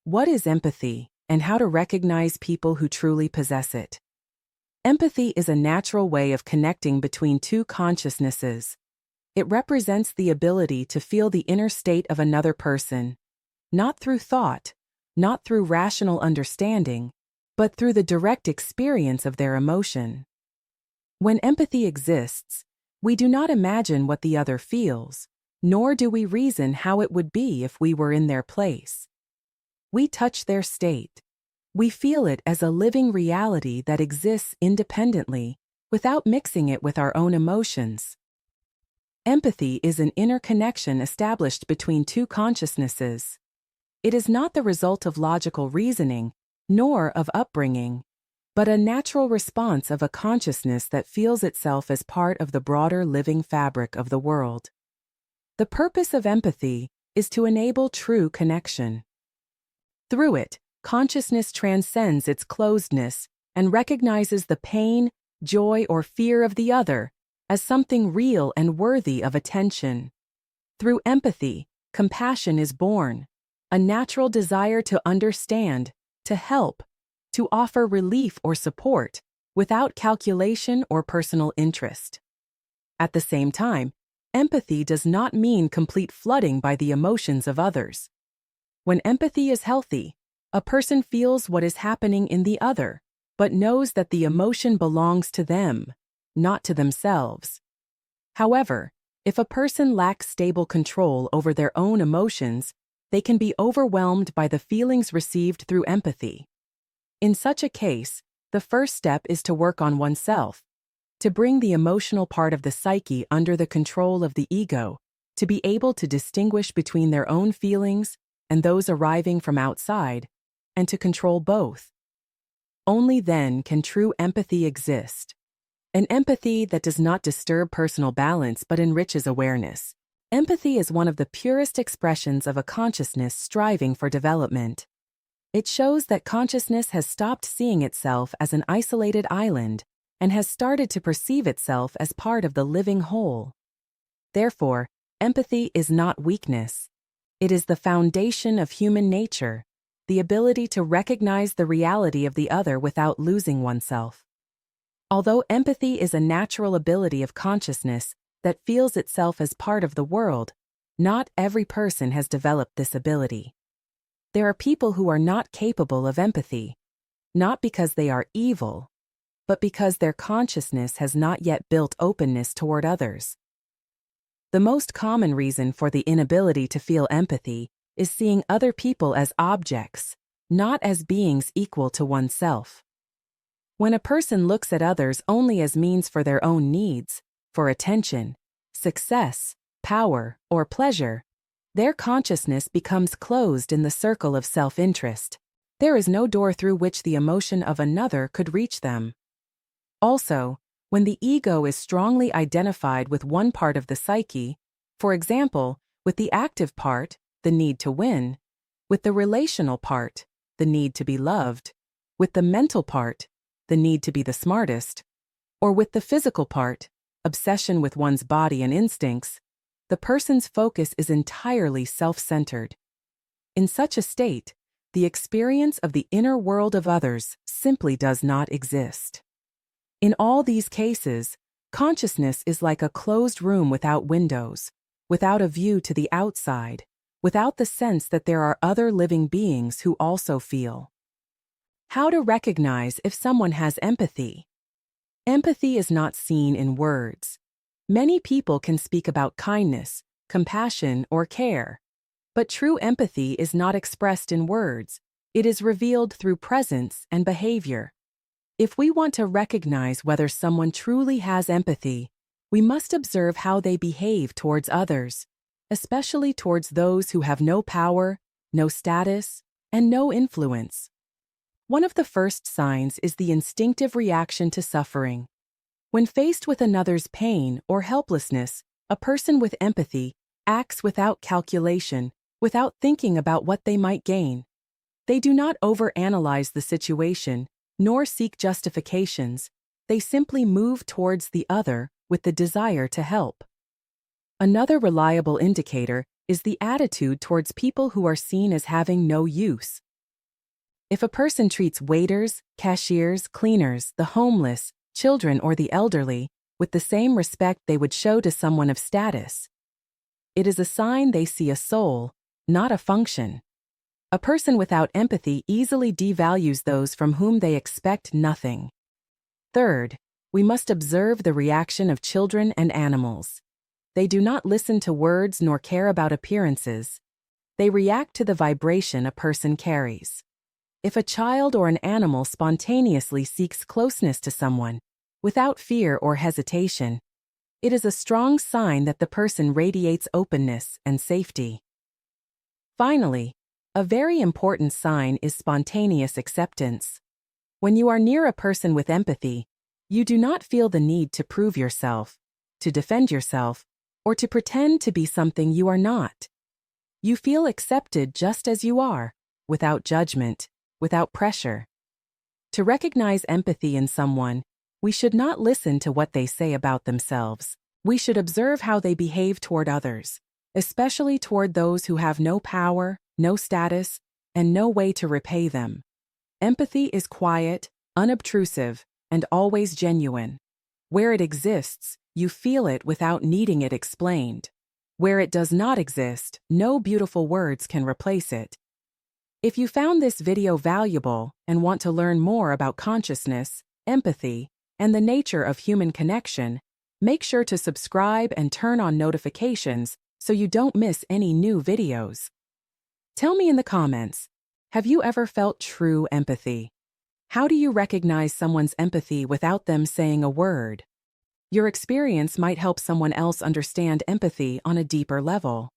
What is empathy, and how to recognize people who truly possess it? Empathy is a natural way of connecting between two consciousnesses. It represents the ability to feel the inner state of another person, not through thought, not through rational understanding, but through the direct experience of their emotion. When empathy exists, we do not imagine what the other feels, nor do we reason how it would be if we were in their place. We touch their state. We feel it as a living reality that exists independently, without mixing it with our own emotions. Empathy is an inner connection established between two consciousnesses. It is not the result of logical reasoning, nor of upbringing, but a natural response of a consciousness that feels itself as part of the broader living fabric of the world. The purpose of empathy is to enable true connection. Through it, consciousness transcends its closedness and recognizes the pain, joy, or fear of the other as something real and worthy of attention. Through empathy, compassion is born, a natural desire to understand, to help, to offer relief or support, without calculation or personal interest. At the same time, empathy does not mean complete flooding by the emotions of others. When empathy is healthy, a person feels what is happening in the other, but knows that the emotion belongs to them, not to themselves. However, if a person lacks stable control over their own emotions, they can be overwhelmed by the feelings received through empathy. In such a case, the first step is to work on oneself, to bring the emotional part of the psyche under the control of the ego, to be able to distinguish between their own feelings and those arriving from outside, and to control both. Only then can true empathy exist. An empathy that does not disturb personal balance but enriches awareness. Empathy is one of the purest expressions of a consciousness striving for development. It shows that consciousness has stopped seeing itself as an isolated island and has started to perceive itself as part of the living whole. Therefore, empathy is not weakness. It is the foundation of human nature, the ability to recognize the reality of the other without losing oneself. Although empathy is a natural ability of consciousness that feels itself as part of the world, not every person has developed this ability. There are people who are not capable of empathy, not because they are evil, but because their consciousness has not yet built openness toward others. The most common reason for the inability to feel empathy is seeing other people as objects, not as beings equal to oneself. When a person looks at others only as means for their own needs, for attention, success, power, or pleasure, their consciousness becomes closed in the circle of self-interest. There is no door through which the emotion of another could reach them. Also, when the ego is strongly identified with one part of the psyche, for example, with the active part, the need to win, with the relational part, the need to be loved, with the mental part, the need to be the smartest, or with the physical part, obsession with one's body and instincts, the person's focus is entirely self-centered. In such a state, the experience of the inner world of others simply does not exist. In all these cases, consciousness is like a closed room without windows, without a view to the outside, without the sense that there are other living beings who also feel. How to recognize if someone has empathy? Empathy is not seen in words. Many people can speak about kindness, compassion, or care. But true empathy is not expressed in words. It is revealed through presence and behavior. If we want to recognize whether someone truly has empathy, we must observe how they behave towards others, especially towards those who have no power, no status, and no influence. One of the first signs is the instinctive reaction to suffering. When faced with another's pain or helplessness, a person with empathy acts without calculation, without thinking about what they might gain. They do not overanalyze the situation, nor seek justifications. They simply move towards the other with the desire to help. Another reliable indicator is the attitude towards people who are seen as having no use, If a person treats waiters, cashiers, cleaners, the homeless, children, or the elderly with the same respect they would show to someone of status, it is a sign they see a soul, not a function. A person without empathy easily devalues those from whom they expect nothing. Third, we must observe the reaction of children and animals. They do not listen to words nor care about appearances. They react to the vibration a person carries. If a child or an animal spontaneously seeks closeness to someone, without fear or hesitation, it is a strong sign that the person radiates openness and safety. Finally, a very important sign is spontaneous acceptance. When you are near a person with empathy, you do not feel the need to prove yourself, to defend yourself, or to pretend to be something you are not. You feel accepted just as you are, without judgment, without pressure. To recognize empathy in someone, we should not listen to what they say about themselves. We should observe how they behave toward others, especially toward those who have no power, no status, and no way to repay them. Empathy is quiet, unobtrusive, and always genuine. Where it exists, you feel it without needing it explained. Where it does not exist, no beautiful words can replace it. If you found this video valuable and want to learn more about consciousness, empathy, and the nature of human connection, make sure to subscribe and turn on notifications so you don't miss any new videos. Tell me in the comments, have you ever felt true empathy? How do you recognize someone's empathy without them saying a word? Your experience might help someone else understand empathy on a deeper level.